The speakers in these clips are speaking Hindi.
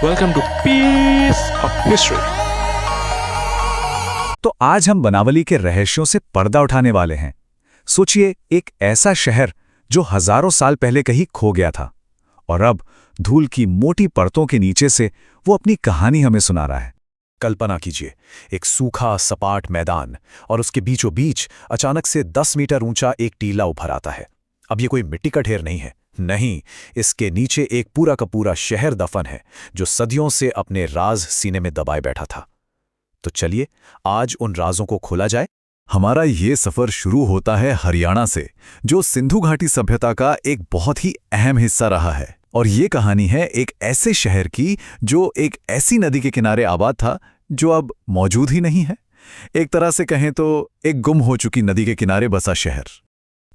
Welcome to Piece of History। तो आज हम बनावली के रहस्यों से पर्दा उठाने वाले हैं। सोचिए, एक ऐसा शहर जो हजारों साल पहले कहीं खो गया था और अब धूल की मोटी परतों के नीचे से वो अपनी कहानी हमें सुना रहा है। कल्पना कीजिए, एक सूखा सपाट मैदान और उसके बीचों बीच अचानक से 10 मीटर ऊंचा एक टीला उभर आता है। अब ये कोई मिट्टी का ढेर नहीं है, नहीं, इसके नीचे एक पूरा का पूरा शहर दफन है जो सदियों से अपने राज सीने में दबाए बैठा था। तो चलिए आज उन राजों को खोला जाए। हमारा ये सफर शुरू होता है हरियाणा से, जो सिंधु घाटी सभ्यता का एक बहुत ही अहम हिस्सा रहा है। और ये कहानी है एक ऐसे शहर की जो एक ऐसी नदी के किनारे आबाद था जो अब मौजूद ही नहीं है। एक तरह से कहें तो एक गुम हो चुकी नदी के किनारे बसा शहर।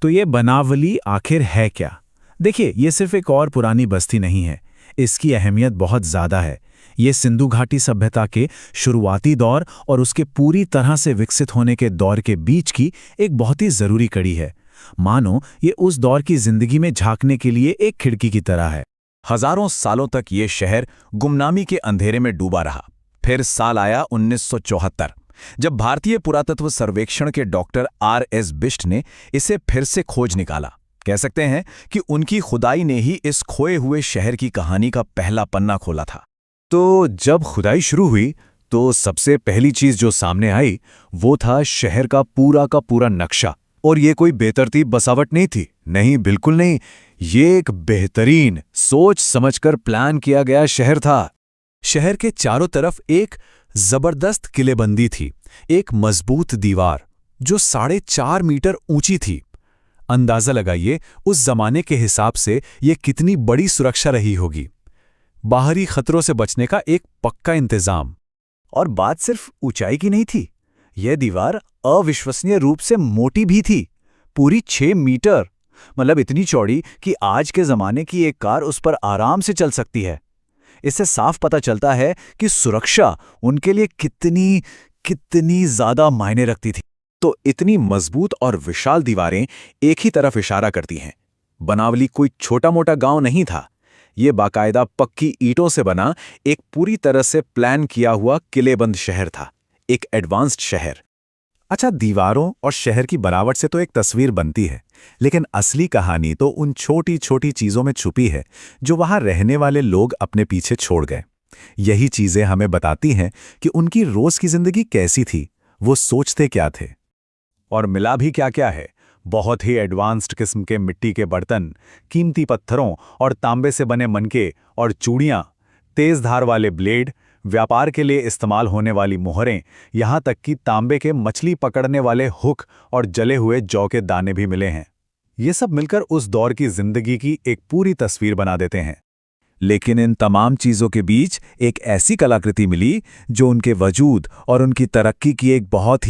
तो ये बनावली आखिर है क्या? देखिए, ये सिर्फ एक और पुरानी बस्ती नहीं है, इसकी अहमियत बहुत ज़्यादा है। ये सिंधु घाटी सभ्यता के शुरुआती दौर और उसके पूरी तरह से विकसित होने के दौर के बीच की एक बहुत ही ज़रूरी कड़ी है। मानो ये उस दौर की जिंदगी में झांकने के लिए एक खिड़की की तरह है। हजारों सालों तक ये शहर गुमनामी के अंधेरे में डूबा रहा। फिर साल आया 1974, जब भारतीय पुरातत्व सर्वेक्षण के डॉक्टर R.S. बिष्ट ने इसे फिर से खोज निकाला। कह सकते हैं कि उनकी खुदाई ने ही इस खोए हुए शहर की कहानी का पहला पन्ना खोला था। तो जब खुदाई शुरू हुई तो सबसे पहली चीज जो सामने आई वो था शहर का पूरा नक्शा। और ये कोई बेतरतीब बसावट नहीं थी, नहीं, बिल्कुल नहीं। ये एक बेहतरीन सोच समझकर प्लान किया गया शहर था। शहर के चारों तरफ एक जबरदस्त किलेबंदी थी, एक मजबूत दीवार जो 4.5 मीटर ऊंची थी। अंदाजा लगाइए उस जमाने के हिसाब से ये कितनी बड़ी सुरक्षा रही होगी। बाहरी खतरों से बचने का एक पक्का इंतजाम। और बात सिर्फ ऊंचाई की नहीं थी, यह दीवार अविश्वसनीय रूप से मोटी भी थी, पूरी 6 मीटर। मतलब इतनी चौड़ी कि आज के जमाने की एक कार उस पर आराम से चल सकती है। इससे साफ पता चलता है कि सुरक्षा उनके लिए कितनी ज्यादा मायने रखती थी। तो इतनी मजबूत और विशाल दीवारें एक ही तरफ इशारा करती हैं। बनावली कोई छोटा मोटा गांव नहीं था, ये बाकायदा पक्की ईंटों से बना एक पूरी तरह से प्लान किया हुआ किलेबंद शहर था, एक एडवांस्ड शहर। अच्छा, दीवारों और शहर की बनावट से तो एक तस्वीर बनती है, लेकिन असली कहानी तो उन छोटी छोटी चीजों में छुपी है जो वहां रहने वाले लोग अपने पीछे छोड़ गए। यही चीजें हमें बताती हैं कि उनकी रोज की जिंदगी कैसी थी, वो सोचते क्या थे। और मिला भी क्या क्या है। बहुत ही एडवांस्ड किस्म के मिट्टी के बर्तन, कीमती पत्थरों और तांबे से बने मनके और चूड़ियां, तेज धार वाले ब्लेड, व्यापार के लिए इस्तेमाल होने वाली मोहरें, यहाँ तक कि तांबे के मछली पकड़ने वाले हुक और जले हुए जौ के दाने भी मिले हैं। ये सब मिलकर उस दौर की जिंदगी की एक पूरी तस्वीर बना देते हैं। लेकिन इन तमाम चीजों के बीच एक ऐसी कलाकृति मिली जो उनके वजूद और उनकी तरक्की की एक बहुत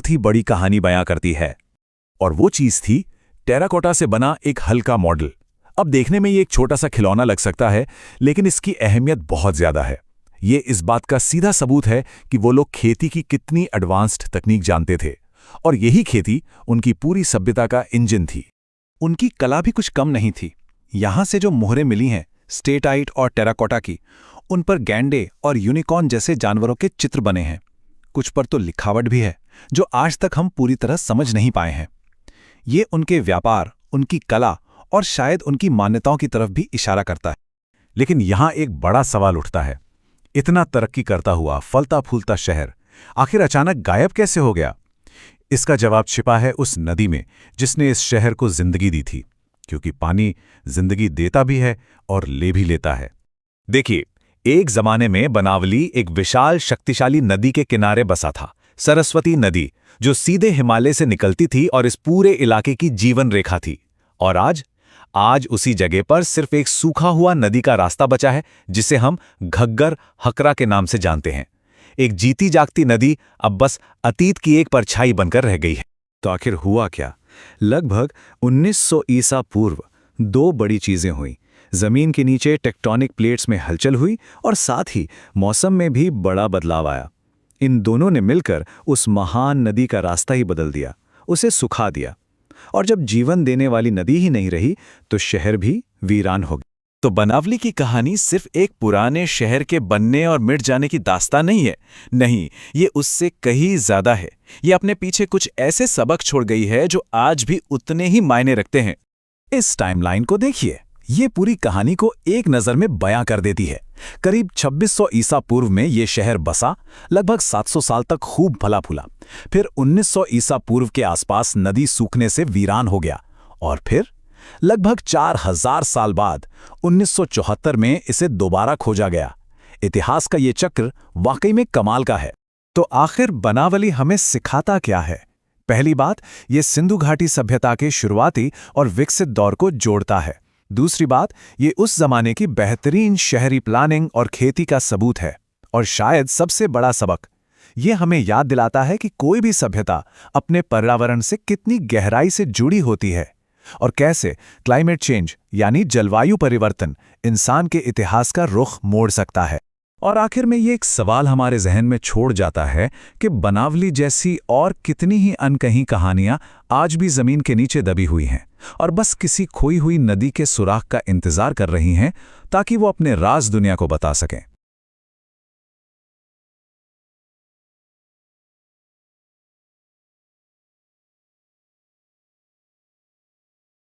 ही बड़ी कहानी बयां करती है। और वो चीज थी टेराकोटा से बना एक हल्का मॉडल। अब देखने में ये एक छोटा सा खिलौना लग सकता है, लेकिन इसकी अहमियत बहुत ज्यादा है। ये इस बात का सीधा सबूत है कि वो लोग खेती की कितनी एडवांस्ड तकनीक जानते थे, और यही खेती उनकी पूरी सभ्यता का इंजन थी। उनकी कला भी कुछ कम नहीं थी। यहां से जो मोहरें मिली हैं स्टेटाइट और टेराकोटा की, उन पर गैंडे और यूनिकॉर्न जैसे जानवरों के चित्र बने हैं। कुछ पर तो लिखावट भी है जो आज तक हम पूरी तरह समझ नहीं पाए हैं। ये उनके व्यापार, उनकी कला और शायद उनकी मान्यताओं की तरफ भी इशारा करता है। लेकिन यहां एक बड़ा सवाल उठता है, इतना तरक्की करता हुआ फलता फूलता शहर आखिर अचानक गायब कैसे हो गया? इसका जवाब छिपा है उस नदी में जिसने इस शहर को जिंदगी दी थी, क्योंकि पानी जिंदगी देता भी है और ले भी लेता है। देखिए, एक जमाने में बनावली एक विशाल शक्तिशाली नदी के किनारे बसा था, सरस्वती नदी, जो सीधे हिमालय से निकलती थी और इस पूरे इलाके की जीवन रेखा थी। और आज उसी जगह पर सिर्फ एक सूखा हुआ नदी का रास्ता बचा है, जिसे हम घग्गर हकरा के नाम से जानते हैं। एक जीती जागती नदी अब बस अतीत की एक परछाई बनकर रह गई है। तो आखिर हुआ क्या? लगभग 1900 ईसा पूर्व 2 बड़ी चीजें हुई। जमीन के नीचे टेक्टोनिक प्लेट्स में हलचल हुई और साथ ही मौसम में भी बड़ा बदलाव आया। इन दोनों ने मिलकर उस महान नदी का रास्ता ही बदल दिया, उसे सुखा दिया। और जब जीवन देने वाली नदी ही नहीं रही तो शहर भी वीरान हो गया। तो बनावली की कहानी सिर्फ एक पुराने शहर के बनने और मिट जाने की दास्तान नहीं है। नहीं, ये उससे कहीं ज्यादा है। ये अपने पीछे कुछ ऐसे सबक छोड़ गई है जो आज भी उतने ही मायने रखते हैं। इस टाइमलाइन को देखिए, ये पूरी कहानी को एक नज़र में बयां कर देती है। करीब 2600 ईसा पूर्व में ये शहर बसा, लगभग 700 साल तक खूब फला फूला। फिर 1900 ईसा पूर्व के आसपास नदी सूखने से वीरान हो गया, और फिर लगभग 4000 साल बाद 1974 में इसे दोबारा खोजा गया। इतिहास का ये चक्र वाकई में कमाल का है। तो आखिर बनावली हमें सिखाता क्या है? पहली बात, ये सिंधु घाटी सभ्यता के शुरुआती और विकसित दौर को जोड़ता है। दूसरी बात, ये उस जमाने की बेहतरीन शहरी प्लानिंग और खेती का सबूत है। और शायद सबसे बड़ा सबक, ये हमें याद दिलाता है कि कोई भी सभ्यता अपने पर्यावरण से कितनी गहराई से जुड़ी होती है, और कैसे क्लाइमेट चेंज यानी जलवायु परिवर्तन इंसान के इतिहास का रुख मोड़ सकता है। और आखिर में ये एक सवाल हमारे जहन में छोड़ जाता है कि बनावली जैसी और कितनी ही अनकही कहानियां आज भी जमीन के नीचे दबी हुई हैं और बस किसी खोई हुई नदी के सुराख का इंतजार कर रही हैं ताकि वो अपने राज दुनिया को बता सकें।